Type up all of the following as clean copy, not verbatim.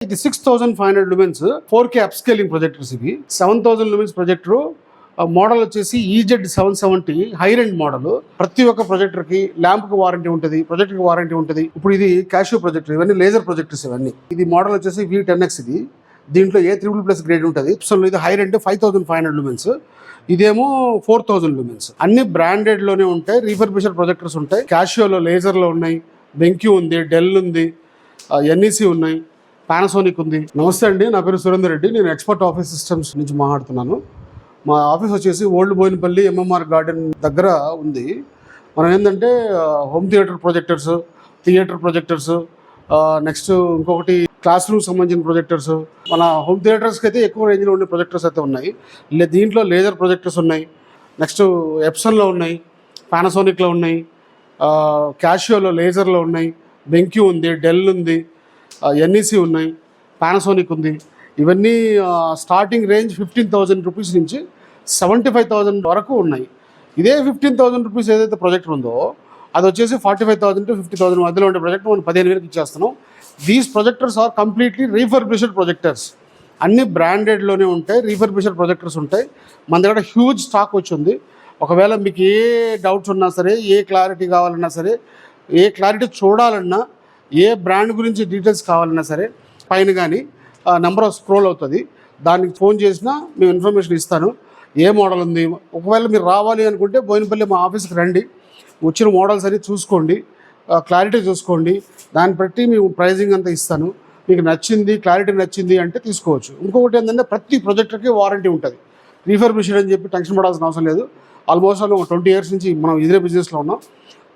ఇది 6500 lumens 4K upscaling projectors. ఇవి 7000 lumens projector. Model వచ్చేసి EZ770 హై రెండ్ మోడల్. ప్రతి ఒక్క ప్రొజెక్టర్ కి ల్యాంప్ కి వారంటీ ఉంటుంది, ప్రొజెక్టర్ కి వారంటీ ఉంటుంది. ఇప్పుడు ఇది క్యాషియో ప్రొజెక్టర్, ఇవన్నీ లేజర్ ప్రొజెక్టర్స్ ఇవన్నీ. ఇది మోడల్ వచ్చేసి V10X. ఇది దీంట్లో A++ గ్రేడ్ ఉంటుంది. ఇది హై రెండ్ 5500 lumens. ఇదేమో 4000 lumens. అన్ని బ్రాండెడ్ లోనే ఉంటాయి. రీఫర్బిష్డ్ ప్రొజెక్టర్స్ ఉంటాయి. క్యాషియోలో లేజర్ లో ఉన్నాయి, బెంక్యూ ఉంది, డెల్ ఉంది, NEC ఉన్నాయి, పానాసోనిక్ ఉంది. నమస్తే అండి, నా పేరు సురేందర్ రెడ్డి. నేను ఎక్స్పర్ట్ ఆఫీస్ సిస్టమ్స్ నుంచి మాట్లాడుతున్నాను. మా ఆఫీస్ వచ్చేసి ఓల్డ్ బోయినపల్లి MMR గార్డెన్ దగ్గర ఉంది. మనం ఏంటంటే హోమ్ థియేటర్ ప్రొజెక్టర్స్, నెక్స్ట్ ఇంకొకటి క్లాస్ రూమ్ సంబంధించిన ప్రొజెక్టర్స్. మన హోమ్ థియేటర్స్కి అయితే ఎక్కువ రేంజ్లో ఉండే ప్రొజెక్టర్స్ అయితే ఉన్నాయి. దీంట్లో లేజర్ ప్రొజెక్టర్స్ ఉన్నాయి, నెక్స్ట్ ఎప్సన్లో ఉన్నాయి, పానాసోనిక్లో ఉన్నాయి, క్యాషియోలో లేజర్లో ఉన్నాయి, బెంక్యూ ఉంది, డెల్ ఉంది, NEC ఉన్నాయి, పానాసోనిక్ ఉంది. ఇవన్నీ స్టార్టింగ్ రేంజ్ 15,000 రూపీస్ నుంచి 75,000 వరకు ఉన్నాయి. ఇదే 15,000 రూపీస్ ఏదైతే ప్రొజెక్టర్ ఉందో అది వచ్చేసి 45,000 to 50,000 మధ్యలో ఉండే ప్రొజెక్టర్ మనం 15,000 ఇచ్చేస్తున్నాం. These projectors are completely refurbished projectors. అన్ని బ్రాండెడ్లోనే ఉంటాయి, రీఫర్బిష్డ్ ప్రొజెక్టర్స్ ఉంటాయి. మన దగ్గర హ్యూజ్ స్టాక్ వచ్చింది. ఒకవేళ మీకు ఏ డౌట్స్ ఉన్నా సరే, ఏ క్లారిటీ కావాలన్నా సరే, ఏ క్లారిటీ చూడాలన్నా, ఏ బ్రాండ్ గురించి డీటెయిల్స్ కావాలన్నా సరే పైన కానీ నెంబర్ స్క్రోల్ అవుతుంది, దానికి ఫోన్ చేసినా మేము ఇన్ఫర్మేషన్ ఇస్తాను. ఏ మోడల్ ఉంది, ఒకవేళ మీరు రావాలి అనుకుంటే బోయినపల్లి మా ఆఫీస్కి రండి, వచ్చిన మోడల్స్ అన్ని చూసుకోండి, క్లారిటీ చూసుకోండి. దాన్ని బట్టి మేము ప్రైజింగ్ అంతా ఇస్తాను. మీకు నచ్చింది, క్లారిటీ నచ్చింది అంటే తీసుకోవచ్చు. ఇంకొకటి ఏంటంటే ప్రతి ప్రొజెక్టర్కి వారంటీ ఉంటుంది. రీఫర్బిష్డ్ అని చెప్పి టెన్షన్ పడాల్సిన అవసరం లేదు. ఆల్మోస్ట్ 20 years నుంచి మనం ఇదే బిజినెస్లో ఉన్నాం.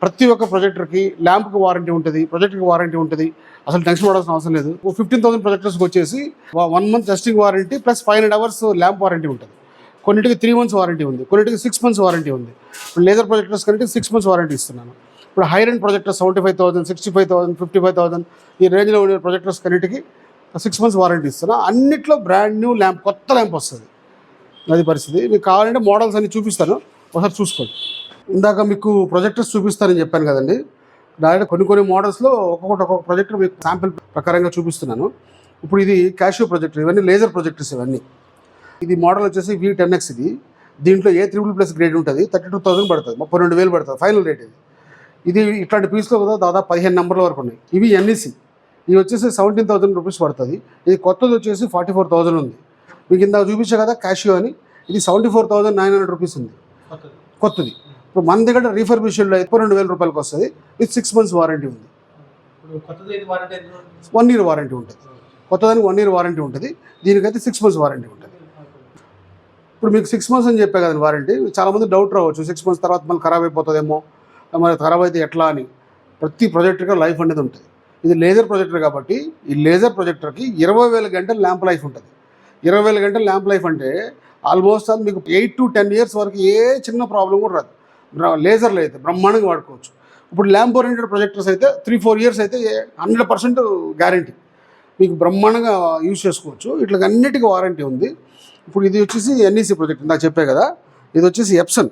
ప్రతి ఒక్క ప్రొజెక్టర్కి ల్యాంప్కి వారంటీ ఉంటుంది, ప్రొజెక్టర్కి వారంటీ ఉంటుంది. అసలు టెన్షన్ పడాల్సిన అవసరం లేదు. 15,000 ప్రొజెక్టర్స్కి వచ్చేసి 1 month testing warranty plus 500 hours lamp warranty ఉంటుంది. కొన్నిటికి 3 months వారంటీ ఉంది, కొన్నిటికి 6 months వారంటీ ఉంది. ఇప్పుడు లేజర్ ప్రొజెక్టర్స్ కంటే 6 months వారంటీ ఇస్తున్నాను. ఇప్పుడు హై రెండ్ ప్రొజెక్టర్ 75,000, 65,000, 55,000 ఈ రేంజ్లో ఉండే ప్రొజెక్టర్స్ కన్నిటికి 6 months వారంటీ ఇస్తున్నా. అన్నిట్లో బ్రాండ్ న్యూ ల్యాంప్, కొత్త ల్యాంప్ వస్తుంది. అది పరిస్థితి. మీకు కావాలంటే మోడల్స్ అన్ని చూపిస్తాను, ఒకసారి చూసుకోండి. ఇందాక మీకు ప్రొజెక్టర్స్ చూపిస్తానని చెప్పాను కదండి. డైరెక్ట్ కొన్ని మోడల్స్లో ఒక్కొక్క ప్రొజెక్టర్ మీకు శాంపిల్ ప్రకారంగా చూపిస్తున్నాను. ఇప్పుడు ఇది క్యాషియో ప్రొజెక్టర్, ఇవన్నీ లేజర్ ప్రొజెక్టర్స్ ఇవన్నీ. ఇది మోడల్ వచ్చేసి V10X. ఇది దీంట్లో A++ గ్రేడ్ ఉంటుంది. 32,000 పడుతుంది, 32,000 పడుతుంది ఫైనల్ రేట్. ఇది ఇట్లాంటి పీస్లో కదా దాదాపు 15 నెంబర్ల వరకు ఉన్నాయి. ఇవి NEC, ఇవి వచ్చేసి 17,000 రూపీస్ పడుతుంది. ఇది కొత్తది వచ్చేసి 44,000 ఉంది. మీకు ఇందాక చూపించా కదా క్యాషియో అని, ఇది 74,900 రూపీస్ ఉంది కొత్తది. ఇప్పుడు మన దగ్గర రీఫర్బిష్డ్లో 2,000 రూపాయలకి వస్తుంది. విత్ 6 months వారంటీ ఉంది. 1 year వారంటీ ఉంటుంది. కొత్తదానికి 1 year వారంటీ ఉంటుంది, దీనికైతే 6 months వారంటీ ఉంటుంది. ఇప్పుడు మీకు 6 months అని చెప్పే కదండి వారంటీ. చాలామంది డౌట్ రావచ్చు, 6 months తర్వాత మళ్ళీ ఖరాబ్ అయిపోతుందేమో, మరి ఖరాబ్ అయితే ఎట్లా అని. ప్రతి ప్రొజెక్టర్గా లైఫ్ అనేది ఉంటుంది. ఇది లేజర్ ప్రొజెక్టర్ కాబట్టి ఈ లేజర్ ప్రొజెక్టర్కి 20,000 గంటల ల్యాంప్ లైఫ్ ఉంటుంది. 20,000 గంటల ల్యాంప్ లైఫ్ అంటే ఆల్మోస్ట్ మీకు 8 to 10 years వరకు ఏ చిన్న ప్రాబ్లం కూడా రాదు. లేజర్లో అయితే బ్రహ్మాండంగా వాడుకోవచ్చు. ఇప్పుడు ల్యాంప్ ఓరియంటెడ్ ప్రొజెక్టర్స్ అయితే 3-4 years అయితే 100% గ్యారంటీ, మీకు బ్రహ్మాండంగా యూజ్ చేసుకోవచ్చు. ఇట్లా అన్నిటికీ వారంటీ ఉంది. ఇప్పుడు ఇది వచ్చేసి NEC ప్రొజెక్టర్ నాకు చెప్పే కదా, ఇది వచ్చేసి ఎప్సన్.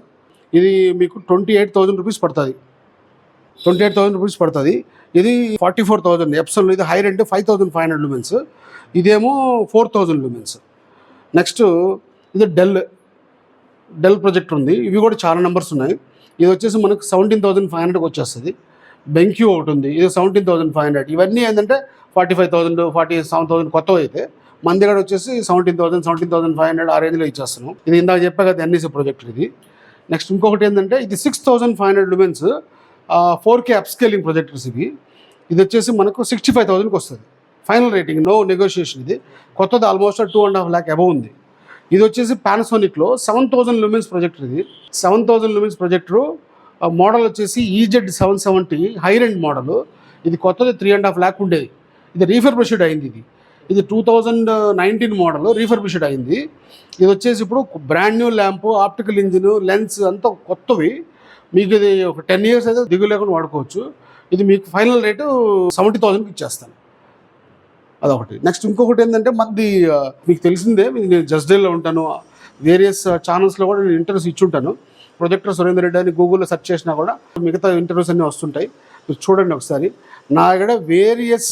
ఇది మీకు 28,000 రూపీస్ పడుతుంది. 28,000 రూపీస్ పడుతుంది. ఇది 44,000 ఎప్సన్. ఇది హై రెండ్ 5,500 lumens. ఇదేమో 4,000 lumens. నెక్స్ట్ ఇది డెల్ ప్రొజెక్టర్ ఉంది. ఇవి కూడా చాలా నెంబర్స్ ఉన్నాయి. ఇది వచ్చేసి మనకు 17,500కి వచ్చేస్తుంది. బెంక్యూ ఒకటి ఉంది, ఇది 17,500. ఇవన్నీ ఏంటంటే 45,000, 47,000 కొత్తవి అయితే. మన దగ్గర వచ్చేసి 17,000, 17,500 ఆ రేంజ్లో ఇచ్చేస్తున్నాం. ఇది ఇందాక చెప్పా కదా NEC ప్రొజెక్టర్ ఇది. నెక్స్ట్ ఇంకొకటి ఏంటంటే ఇది 6,500 lumens 4K అప్స్కేలింగ్ ప్రొజెక్టర్స్ ఇవి. ఇది వచ్చేసి మనకు 65,000కి వస్తుంది ఫైనల్ రేటింగ్, నో నెగోషియేషన్. ఇది కొత్తది ఆల్మోస్ట్ 2.5 lakh అబవ్ ఉంది. ఇది వచ్చేసి పానాసోనిక్లో 7,000 lumens ప్రొజెక్టర్. ఇది 7,000 lumens ప్రొజెక్టరు. మోడల్ వచ్చేసి EZ770 హై రెండ్ మోడల్. ఇది కొత్తది 3.5 lakh ఉండేది. ఇది రీఫర్బిష్డ్ అయింది. ఇది 2019 మోడల్, రీఫర్బిష్డ్ అయింది. ఇది వచ్చేసి ఇప్పుడు brand new lamp, optical engine, lens అంతా కొత్తవి. మీకు ఇది ఒక 10 years అయితే దిగులు లేకుండా వాడుకోవచ్చు. ఇది మీకు ఫైనల్ రేటు 70,000కి ఇచ్చేస్తాను. అదొకటి. నెక్స్ట్ ఇంకొకటి ఏంటంటే మనది మీకు తెలిసిందే, నేను జస్ట్ డేలో ఉంటాను, వేరియస్ ఛానల్స్లో కూడా నేను ఇంటర్వ్యూస్ ఇచ్చుంటాను. ప్రొజెక్టర్ సురేందర్ రెడ్డి అని గూగుల్లో సెర్చ్ చేసినా కూడా మిగతా ఇంటర్వ్యూస్ అన్నీ వస్తుంటాయి, మీరు చూడండి ఒకసారి. నా దగ్గర various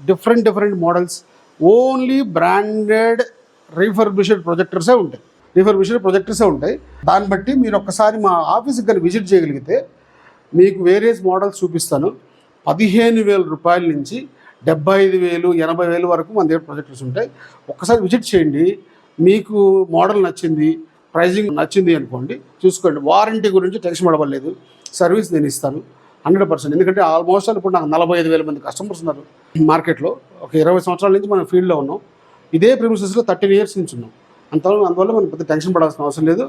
different models, only branded refurbished ప్రొజెక్టర్సే ఉంటాయి. దాన్ని బట్టి మీరు ఒక్కసారి మా ఆఫీస్కి కానీ విజిట్ చేయగలిగితే మీకు వేరియస్ మోడల్స్ చూపిస్తాను. 15,000 రూపాయల నుంచి 75,000, 80,000 వరకు మన దగ్గర ప్రొజెక్టర్స్ ఉంటాయి. ఒక్కసారి విజిట్ చేయండి. మీకు మోడల్ నచ్చింది, ప్రైజింగ్ నచ్చింది అనుకోండి, చూసుకోండి. వారంటీ గురించి టెన్షన్ పడవలేదు. సర్వీస్ నేను ఇస్తాను 100%. ఎందుకంటే ఆల్మోస్ట్ ఇప్పుడు నాకు 45,000 మంది కస్టమర్స్ ఉన్నారు మార్కెట్లో. ఒక 20 సంవత్సరాల నుంచి మనం ఫీల్డ్లో ఉన్నాం. ఇదే ప్రిమిసెస్లో 13 ఇయర్స్ నుంచి ఉన్నాం. అందువల్ల మనం పెద్ద టెన్షన్ పడాల్సిన అవసరం లేదు.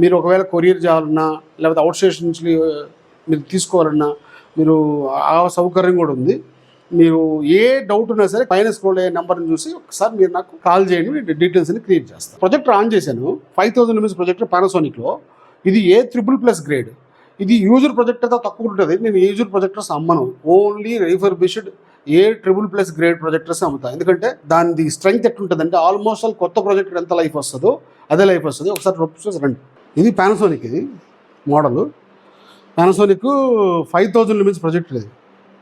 మీరు ఒకవేళ కొరియర్ చేయాలన్నా, లేకపోతే అవుట్ స్టేషన్ నుంచి మీరు తీసుకోవాలన్నా మీరు ఆ సౌకర్యం కూడా ఉంది. మీరు ఏ డౌట్ ఉన్నా సరే పైన స్క్రోల్ అయ్యే నెంబర్ని చూసి ఒకసారి మీరు నాకు కాల్ చేయండి, డీటెయిల్స్ని క్రియేట్ చేస్తాను. ప్రొజెక్టర్ ఆన్ చేశాను. 5,000 లూమిన్స్ ప్రొజెక్టర్ పానాసోనిక్లో. ఇది A++ గ్రేడ్. ఇది యూజర్ ప్రొజెక్టర్తో తక్కువ ఉంటుంది. నేను యూజర్ ప్రొజెక్టర్స్ అమ్మను. Only refurbished A++ grade projectors అమ్ముతాను. ఎందుకంటే దాని స్ట్రెంగ్త్ ఎట్లుంటుందంటే ఆల్మోస్ట్ కొత్త ప్రొజెక్టర్ ఎంత లైఫ్ వస్తుందో అదే లైఫ్ వస్తుంది. ఒకసారి రండి. ఇది పానాసోనిక్, ఇది మోడలు పానాసోనిక్ 5,000 లూమిన్స్ ప్రొజెక్టర్. ఇది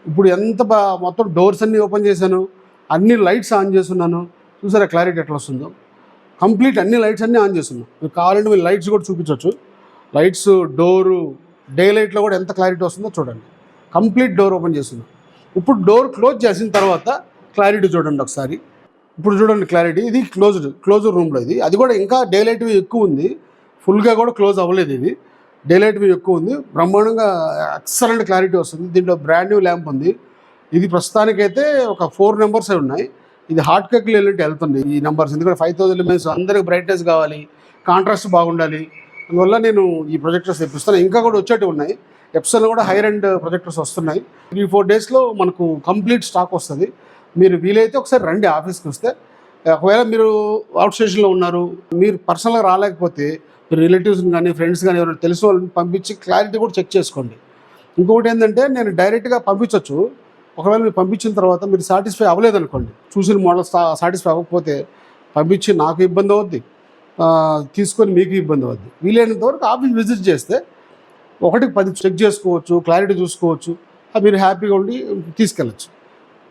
ఇప్పుడు ఎంత మొత్తం డోర్స్ అన్నీ ఓపెన్ చేశాను, అన్ని లైట్స్ ఆన్ చేస్తున్నాను. చూసారా క్లారిటీ ఎట్లా వస్తుందో? కంప్లీట్ అన్ని లైట్స్ అన్నీ ఆన్ చేస్తున్నాను. మీకు కావాలంటే మీరు లైట్స్ కూడా చూపించవచ్చు. లైట్స్, డోరు, డే లైట్లో కూడా ఎంత క్లారిటీ వస్తుందో చూడండి. కంప్లీట్ డోర్ ఓపెన్ చేస్తున్నాను. ఇప్పుడు డోర్ క్లోజ్ చేసిన తర్వాత క్లారిటీ చూడండి ఒకసారి. ఇప్పుడు చూడండి క్లారిటీ. ఇది క్లోజ్డ్ రూమ్లో ఇది. అది కూడా ఇంకా డే లైట్ ఎక్కువ ఉంది, ఫుల్గా కూడా క్లోజ్ అవ్వలేదు. ఇది డే లైట్ ఎక్కువ ఉంది. బ్రహ్మాండంగా ఎక్సలెంట్ క్లారిటీ వస్తుంది. దీంట్లో బ్రాండ్ న్యూ ల్యాంప్ ఉంది. ఇది ప్రస్తుతానికైతే ఒక 4 నెంబర్స్ ఉన్నాయి. ఇది హాట్ కేక్లు వెళ్తుంది ఈ నెంబర్స్. ఎందుకంటే 5,000 లూమిన్స్ అందరికి బ్రైట్నెస్ కావాలి, కాంట్రాస్ట్ బాగుండాలి. అందువల్ల నేను ఈ ప్రొజెక్టర్స్ తెప్పిస్తాను. ఇంకా కూడా వచ్చేటివి ఉన్నాయి. ఎప్సన్ కూడా హైర్ అండ్ ప్రొజెక్టర్స్ వస్తున్నాయి. 3-4 డేస్లో మనకు కంప్లీట్ స్టాక్ వస్తుంది. మీరు వీలైతే ఒకసారి రండి ఆఫీస్కి వస్తే. ఒకవేళ మీరు అవుట్ స్టేషన్లో ఉన్నారు, మీరు పర్సనల్గా రాలేకపోతే మీరు రిలేటివ్స్ని కానీ ఫ్రెండ్స్ కానీ ఎవరైనా తెలిసిన వాళ్ళని పంపించి క్లారిటీ కూడా చెక్ చేసుకోండి. ఇంకొకటి ఏంటంటే నేను డైరెక్ట్గా పంపించవచ్చు. ఒకవేళ మీరు పంపించిన తర్వాత మీరు సాటిస్ఫై అవ్వలేదనుకోండి, చూసిన మోడల్ సాటిస్ఫై అవ్వకపోతే పంపించి నాకు ఇబ్బంది అవుద్ది, తీసుకొని మీకు ఇబ్బంది అవుద్ది. వీలైనంత వరకు ఆఫీస్ విజిట్ చేస్తే 1-10 చెక్ చేసుకోవచ్చు, క్లారిటీ చూసుకోవచ్చు. మీరు హ్యాపీగా ఉండి తీసుకెళ్ళచ్చు.